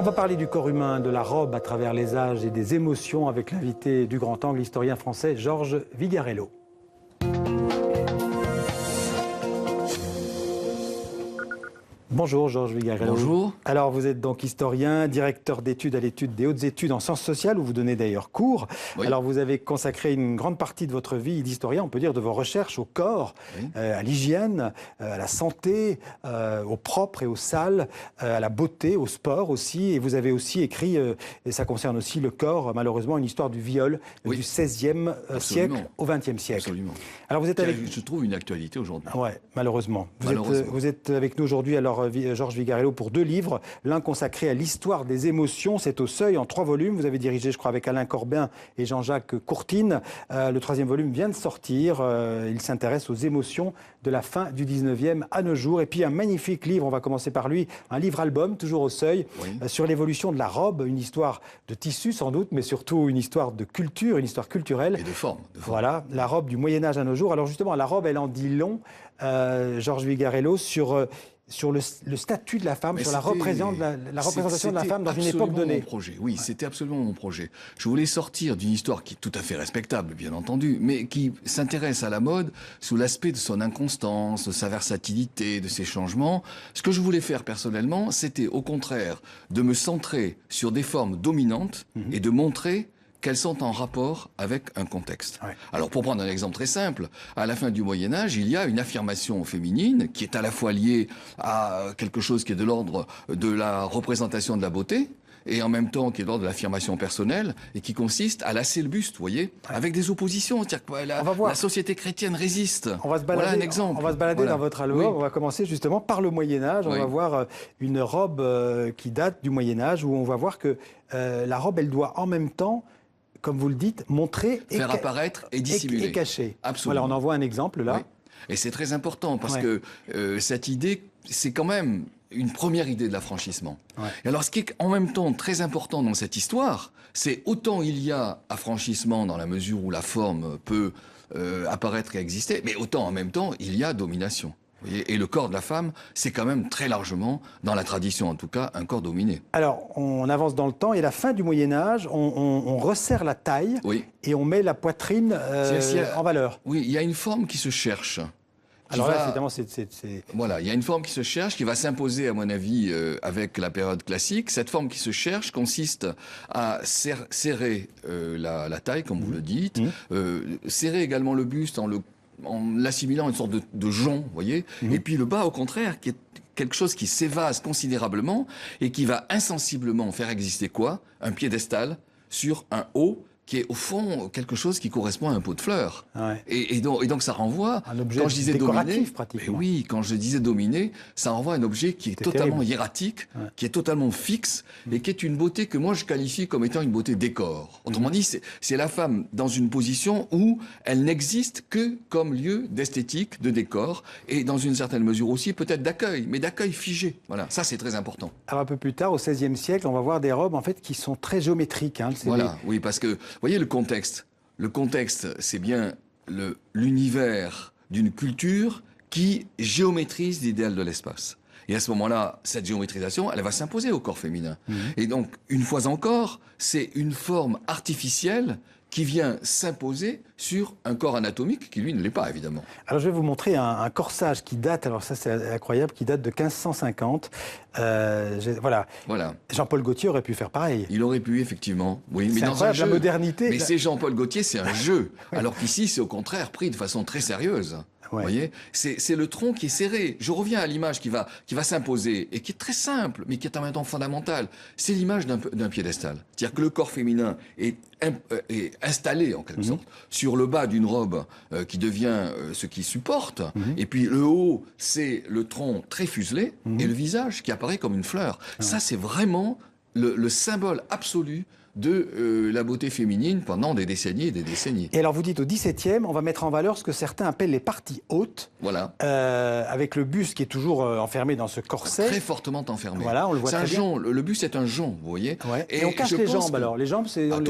On va parler du corps humain, de la robe à travers les âges et des émotions avec l'invité du grand angle, l'historien français Georges Vigarello. Bonjour Georges Vigarello. Bonjour. Alors vous êtes donc historien, directeur d'études à l'étude des hautes études en sciences sociales où vous donnez d'ailleurs cours. Oui. Alors vous avez consacré une grande partie de votre vie d'historien, on peut dire de vos recherches au corps, Oui. à l'hygiène, à la santé, au propre et au sale, à la beauté, au sport aussi. Et vous avez aussi écrit, et ça concerne aussi le corps, malheureusement, une histoire du viol Oui. du XVIe siècle au XXe siècle. Absolument. Alors vous êtes avec... Je trouve une actualité aujourd'hui. Ouais, malheureusement. Malheureusement. Vous êtes avec nous aujourd'hui, alors Georges Vigarello, pour 2 livres. L'un consacré à l'histoire des émotions, c'est au Seuil, en 3 volumes. Vous avez dirigé, je crois, avec Alain Corbin et Jean-Jacques Courtine. Le 3e volume vient de sortir. Il s'intéresse aux émotions de la fin du 19e à nos jours. Et puis un magnifique livre, on va commencer par lui, un livre-album, toujours au Seuil, Oui. sur l'évolution de la robe, une histoire de tissu sans doute, mais surtout une histoire de culture, une histoire culturelle. Et de forme. Voilà, la robe du Moyen-Âge à nos jours. Alors justement, la robe, elle en dit long, Georges Vigarello, sur le statut de la femme, Mais sur la représentation de la femme dans une époque donnée. Mon projet. Oui, c'était absolument mon projet. Je voulais sortir d'une histoire qui est tout à fait respectable, bien entendu, mais qui s'intéresse à la mode sous l'aspect de son inconstance, de sa versatilité, de ses changements. Ce que je voulais faire personnellement, c'était au contraire de me centrer sur des formes dominantes et de montrer qu'elles sont en rapport avec un contexte. Ouais. Alors, pour prendre un exemple très simple, à la fin du Moyen-Âge, il y a une affirmation féminine qui est à la fois liée à quelque chose qui est de l'ordre de la représentation de la beauté, et en même temps qui est de l'ordre de l'affirmation personnelle, et qui consiste à lasser le buste, vous voyez, avec des oppositions. C'est-à-dire que On va voir. la société chrétienne résiste. On va se balader, Voilà un exemple. On va se balader Voilà. dans votre album. Oui. On va commencer justement par le Moyen-Âge. On Oui. va voir une robe qui date du Moyen-Âge, où on va voir que la robe, elle doit en même temps, comme vous le dites, montrer Faire apparaître et dissimuler. et cacher. Absolument. Voilà, on en voit un exemple là. Oui. Et c'est très important parce Ouais. que cette idée, c'est quand même une première idée de l'affranchissement. Ouais. Et alors, ce qui est en même temps très important dans cette histoire, c'est autant il y a affranchissement dans la mesure où la forme peut apparaître et exister, mais autant en même temps il y a domination. Vous voyez, et le corps de la femme, c'est quand même très largement, dans la tradition en tout cas, un corps dominé. Alors, on avance dans le temps et à la fin du Moyen-Âge, on resserre la taille Oui. et on met la poitrine en valeur. Oui, il y a une forme qui se cherche. Alors là, évidemment, c'est... Voilà, il y a une forme qui se cherche, qui va s'imposer, à mon avis, avec la période classique. Cette forme qui se cherche consiste à serrer la taille, comme vous le dites, serrer également le buste en l'assimilant à une sorte de jonc, vous voyez. Et puis le bas, au contraire, qui est quelque chose qui s'évase considérablement et qui va insensiblement faire exister quoi? Un piédestal sur un haut qui est au fond quelque chose qui correspond à un pot de fleurs. Ouais. Et donc ça renvoie, Un objet quand je disais décoratif, dominer, pratiquement. mais oui, quand je disais dominer, ça renvoie à un objet qui est C'est totalement terrible. hiératique, qui est totalement fixe, et qui est une beauté que moi je qualifie comme étant une beauté décor. Autrement dit, c'est la femme dans une position où elle n'existe que comme lieu d'esthétique, de décor, et dans une certaine mesure aussi peut-être d'accueil, mais d'accueil figé. Voilà, ça c'est très important. Alors un peu plus tard, au XVIe siècle, on va voir des robes en fait qui sont très géométriques. Hein. C'est Voilà, oui, parce que, vous voyez le contexte. Le contexte, c'est bien l'univers d'une culture qui géométrise l'idéal de l'espace. Et à ce moment-là, cette géométrisation, elle va s'imposer au corps féminin. Et donc, une fois encore, c'est une forme artificielle qui vient s'imposer sur un corps anatomique qui, lui, ne l'est pas, évidemment. Alors je vais vous montrer un corsage qui date, alors ça c'est incroyable, qui date de 1550. Voilà. Voilà. Jean-Paul Gaultier aurait pu faire pareil. Il aurait pu, effectivement. Oui, mais C'est dans un incroyable, jeu. la modernité. Mais c'est Jean-Paul Gaultier, c'est un jeu. Alors qu'ici, c'est au contraire pris de façon très sérieuse. Ouais. Vous voyez, c'est le tronc qui est serré. Je reviens à l'image qui va s'imposer et qui est très simple, mais qui est en même temps fondamentale. C'est l'image d'un piédestal. C'est-à-dire que le corps féminin est installé, en quelque sorte, sur le bas d'une robe qui devient ce qui supporte. Et puis le haut, c'est le tronc très fuselé et le visage qui apparaît comme une fleur. Ça, c'est vraiment le symbole absolu de la beauté féminine pendant des décennies et des décennies. Et alors vous dites au XVIIe, on va mettre en valeur ce que certains appellent les parties hautes, Voilà. avec le buste qui est toujours enfermé dans ce corset. Très fortement enfermé. Voilà, on le voit c'est très un bien. jonc, le buste est un jonc, vous voyez. Ouais. Et on cache je les pense jambes que- alors. Les jambes, c'est... Ah,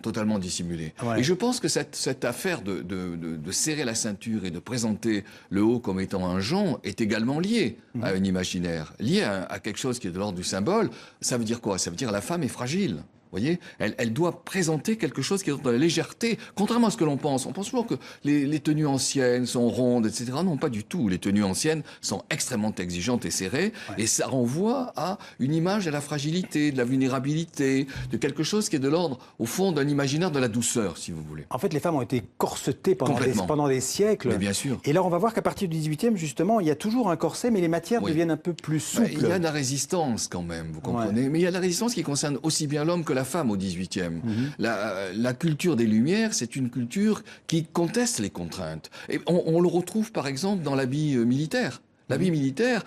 totalement dissimulé. Ouais. Et je pense que cette affaire de serrer la ceinture et de présenter le haut comme étant un jonc est également liée à un imaginaire, liée à quelque chose qui est de l'ordre du symbole. Ça veut dire quoi? Ça veut dire la femme est fragile. Vous voyez, elle doit présenter quelque chose qui est dans la légèreté. Contrairement à ce que l'on pense toujours que les tenues anciennes sont rondes, etc. Non, pas du tout. Les tenues anciennes sont extrêmement exigeantes et serrées, et ça renvoie à une image de la fragilité, de la vulnérabilité, de quelque chose qui est de l'ordre, au fond, d'un imaginaire de la douceur, si vous voulez. En fait, les femmes ont été corsetées Complètement. pendant des siècles. Mais bien sûr. Et là, on va voir qu'à partir du XVIIIe, justement, il y a toujours un corset, mais les matières Oui. deviennent un peu plus souples. Il y a de la résistance quand même, vous comprenez. Mais il y a de la résistance qui concerne aussi bien l'homme que la femme au XVIIIe. La culture des Lumières, c'est une culture qui conteste les contraintes. Et on le retrouve par exemple dans l'habit militaire. L'habit militaire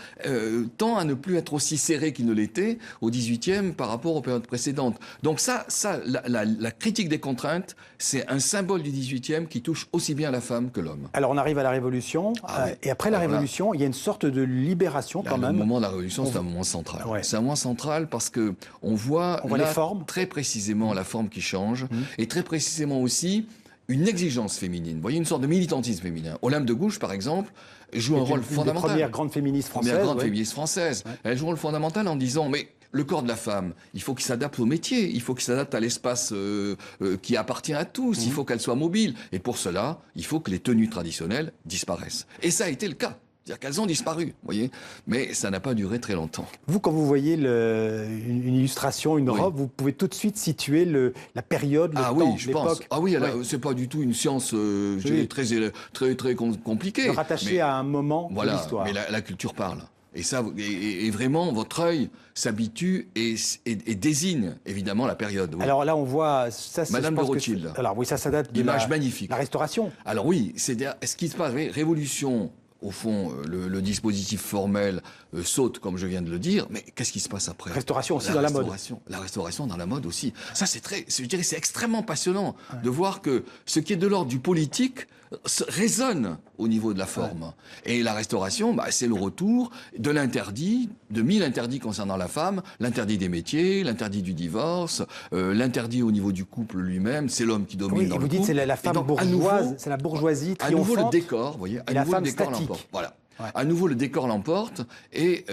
tend à ne plus être aussi serré qu'il ne l'était au XVIIIe par rapport aux périodes précédentes. Donc la critique des contraintes, c'est un symbole du XVIIIe qui touche aussi bien la femme que l'homme. Alors, on arrive à la Révolution, Oui. et après la Alors là- Révolution, il y a une sorte de libération quand Le même. moment de la Révolution, c'est un moment central. Ouais. C'est un moment central parce que on voit les là, formes. très précisément la forme qui change et très précisément aussi une exigence féminine. Vous voyez, une sorte de militantisme féminin. Olympe de Gouges, par exemple, joue un rôle Une des fondamental. premières grandes féministes françaises. Première grande ouais. féministe française. Elle joue un rôle fondamental en disant, mais le corps de la femme, il faut qu'il s'adapte au métier, il faut qu'il s'adapte à l'espace qui appartient à tous, il faut qu'elle soit mobile. Et pour cela, il faut que les tenues traditionnelles disparaissent. Et ça a été le cas. C'est-à-dire qu'elles ont disparu, vous voyez. Mais ça n'a pas duré très longtemps. Vous, quand vous voyez une illustration, une Oui. robe, vous pouvez tout de suite situer la période, le Ah temps, oui, je pense. l'époque. Ah oui, Ouais. c'est pas du tout une science je dirais, très compliquée. Rattaché Mais- à un moment de Voilà, l'histoire. mais la culture parle. Et ça, et vraiment, votre œil s'habitue et désigne évidemment la période. Oui. Alors là, on voit... Ça, c'est- Madame je pense de que Rothschild. c'est- Alors oui, ça date de Image magnifique. la Restauration. Alors oui, c'est ce qui se passe. Vous voyez, révolution. Au fond, le dispositif formel saute, comme je viens de le dire, mais qu'est-ce qui se passe après? Restauration aussi dans la mode. La restauration dans la mode aussi. Ça, je dirais, c'est extrêmement passionnant de voir que ce qui est de l'ordre du politique résonne au niveau de la forme. Et la restauration, c'est le retour de l'interdit, de 1000 interdits concernant la femme, l'interdit des métiers, l'interdit du divorce, l'interdit au niveau du couple lui-même, c'est l'homme qui domine Oui, dans et le vous dites couple. c'est la Et femme donc, bourgeoise, c'est la bourgeoisie à nouveau triomphante. le décor, vous voyez, à et la nouveau le femme décor statique. l'emporte. Voilà. Ouais. À nouveau le décor l'emporte et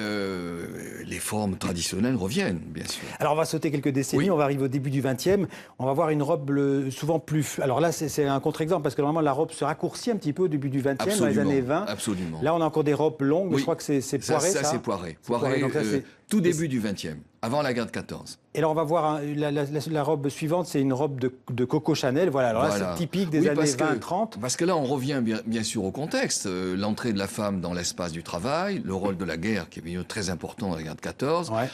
les formes traditionnelles reviennent, bien sûr. Alors on va sauter quelques décennies, Oui. on va arriver au début du XXe, on va voir une robe souvent plus... Alors là c'est un contre-exemple parce que normalement la robe se raccourcit un petit peu au début du XXe, dans les années 20. Absolument. Là on a encore des robes longues, mais Oui. je crois que c'est Poiret ça. Ça c'est Poiret. Poiret, Poiret, donc ça, c'est- tout début du XXe, avant la guerre de 14. Et là on va voir la robe suivante, c'est une robe de Coco Chanel, voilà. Alors là Voilà. c'est typique des Oui, années parce que- 20-30. Parce que là, on revient bien sûr au contexte. L'entrée de la femme dans l'espace du travail, le rôle de la guerre, qui est bien très important dans la guerre de 14, Ouais.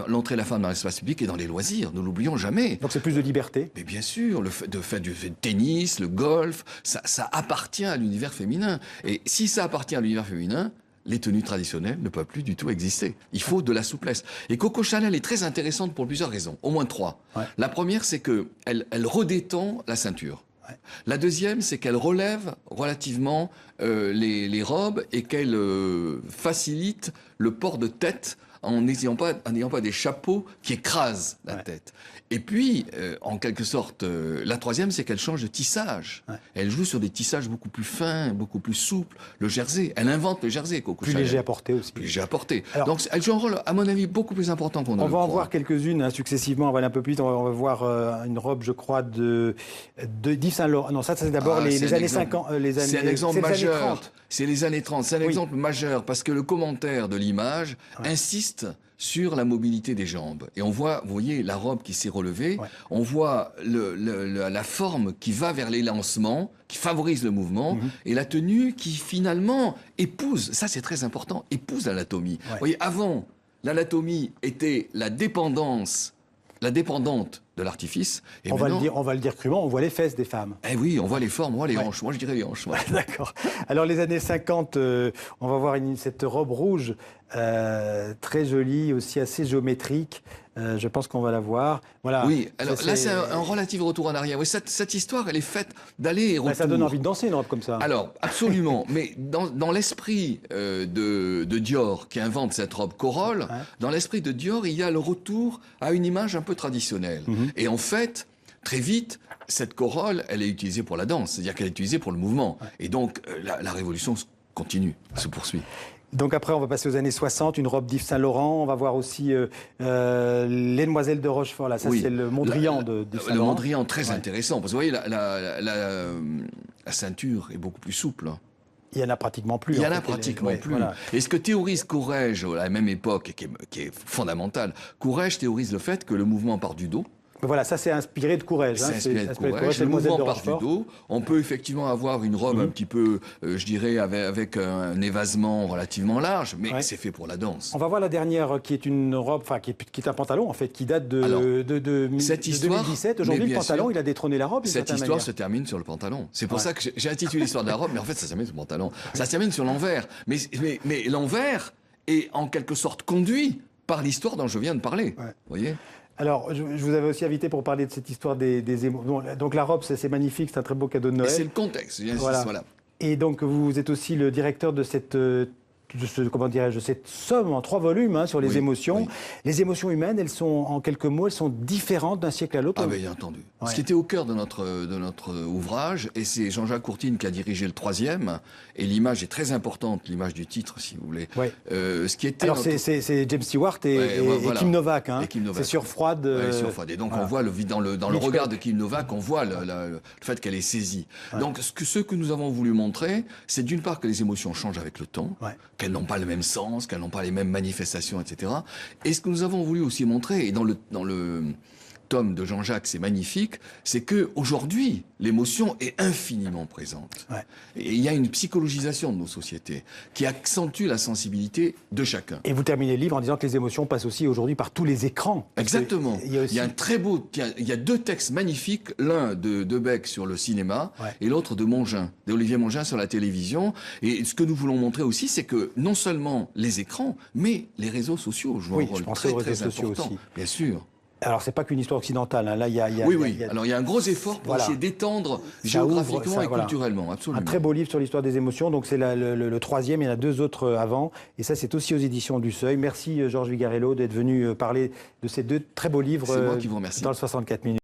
l'entrée de la femme dans l'espace public et dans les loisirs, ne l'oublions jamais. Donc c'est plus de liberté. Mais bien sûr, le fait du tennis, le golf, ça appartient à l'univers féminin. Et si ça appartient à l'univers féminin, les tenues traditionnelles ne peuvent plus du tout exister. Il faut de la souplesse. Et Coco Chanel est très intéressante pour plusieurs raisons, au moins 3. Ouais. La première, c'est qu'elle redétend la ceinture. Ouais. La deuxième, c'est qu'elle relève relativement les robes et qu'elle facilite le port de tête en n'ayant pas des chapeaux qui écrasent la Ouais. tête. Et puis, en quelque sorte, la troisième, c'est qu'elle change de tissage. Ouais. Elle joue sur des tissages beaucoup plus fins, beaucoup plus souples. Le jersey, elle invente le jersey, Coco Plus Chanel. léger à porter aussi. Plus léger à porter. Alors- Donc, elle joue un rôle, à mon avis, beaucoup plus important qu'on ne On le va en croit. voir quelques-unes successivement, on va aller un peu plus vite. On va voir une robe, je crois, de Yves Saint Laurent. Non, ça c'est d'abord Ah, les c'est un années exemple. 50. Les années, C'est un exemple c'est les années majeur. 30. C'est les années 30. C'est un Oui. exemple majeur parce que le commentaire de l'image insiste sur la mobilité des jambes. Et on voit, vous voyez, la robe qui s'est relevée. Ouais. On voit la forme qui va vers l'élancement, qui favorise le mouvement, et la tenue qui finalement épouse, ça c'est très important, épouse l'anatomie. Ouais. Vous voyez, avant, l'anatomie était la dépendante de l'artifice. Et on maintenant, va le dire crûment, on voit les fesses des femmes. Eh oui, on voit les formes, on voit les hanches. Moi, je dirais les hanches. Ouais. D'accord. Alors, les années 50, on va voir cette robe rouge très jolie, aussi assez géométrique. Je pense qu'on va la voir. Voilà. Oui, alors là, c'est un relatif retour en arrière. Oui, cette histoire, elle est faite d'aller et retour. Ça donne envie de danser, une robe comme ça. Alors, absolument. Mais dans l'esprit de Dior, qui invente cette robe Corolle, dans l'esprit de Dior, il y a le retour à une image un peu traditionnelle. Et en fait, très vite, cette Corolle, elle est utilisée pour la danse, c'est-à-dire qu'elle est utilisée pour le mouvement. Et donc, la révolution continue, se poursuit. Donc après, on va passer aux années 60, une robe d'Yves Saint-Laurent. On va voir aussi les Demoiselles de Rochefort. Là, ça, c'est le Mondrian d'Yves Saint-Laurent. Le Mondrian, très intéressant. Parce que vous voyez, la ceinture est beaucoup plus souple. Il n'y en a pratiquement plus. Il n'y en a pratiquement plus. Voilà. Et ce que théorise Courrèges à la même époque, et qui est fondamental, Courrèges théorise le fait que le mouvement part du dos. Voilà, ça c'est inspiré de Courrèges. C'est inspiré de Courrèges. Le mouvement part du dos. On peut effectivement avoir une robe un petit peu, je dirais, avec un évasement relativement large, mais c'est fait pour la danse. On va voir la dernière, qui est une robe, enfin qui est un pantalon en fait, qui date de 2017. Aujourd'hui, le pantalon, il a détrôné la robe. Cette histoire se termine sur le pantalon. C'est pour ça que j'ai intitulé l'histoire de la robe, mais en fait, ça se termine sur le pantalon. Ça se termine sur l'envers. Mais l'envers est en quelque sorte conduit par l'histoire dont je viens de parler. Vous voyez ? Alors, je vous avais aussi invité pour parler de cette histoire des émotions. Donc la robe, c'est magnifique, c'est un très beau cadeau de Noël. Et c'est le contexte, voilà. Et donc, vous êtes aussi le directeur de cette somme en 3 volumes sur les émotions. Oui. Les émotions humaines, elles sont, en quelques mots, elles sont différentes d'un siècle à l'autre. Ah, bien entendu. Ce qui était au cœur de notre ouvrage, et c'est Jean-Jacques Courtine qui a dirigé le 3e, et l'image est très importante, l'image du titre, si vous voulez. Ce qui était alors, c'est James Stewart et Kim Novak. C'est sur Froide. Sur Froide. Et donc, on voit dans le regard de Kim Novak, on voit le fait qu'elle est saisie. Donc, ce que nous avons voulu montrer, c'est d'une part que les émotions changent avec le temps, qu'elles n'ont pas le même sens, qu'elles n'ont pas les mêmes manifestations, etc. Et ce que nous avons voulu aussi montrer, et dans le tome de Jean-Jacques, c'est magnifique, c'est que aujourd'hui l'émotion est infiniment présente. Et il y a une psychologisation de nos sociétés qui accentue la sensibilité de chacun. Et vous terminez le livre en disant que les émotions passent aussi aujourd'hui par tous les écrans. Exactement. Il y a un très beau, il y a 2 textes magnifiques, l'un de Debec sur le cinéma et l'autre d'Olivier Mongin sur la télévision. Et ce que nous voulons montrer aussi, c'est que non seulement les écrans, mais les réseaux sociaux jouent un rôle très important. Aussi. Bien sûr. Alors, c'est pas qu'une histoire occidentale. Là, Alors, il y a un gros effort pour essayer d'étendre géographiquement et culturellement. Absolument. Un très beau livre sur l'histoire des émotions. Donc, c'est le 3e. Il y en a 2 autres avant. Et ça, c'est aussi aux éditions du Seuil. Merci, Georges Vigarello, d'être venu parler de ces 2 très beaux livres c'est moi qui vous remercie. dans le 64 minutes.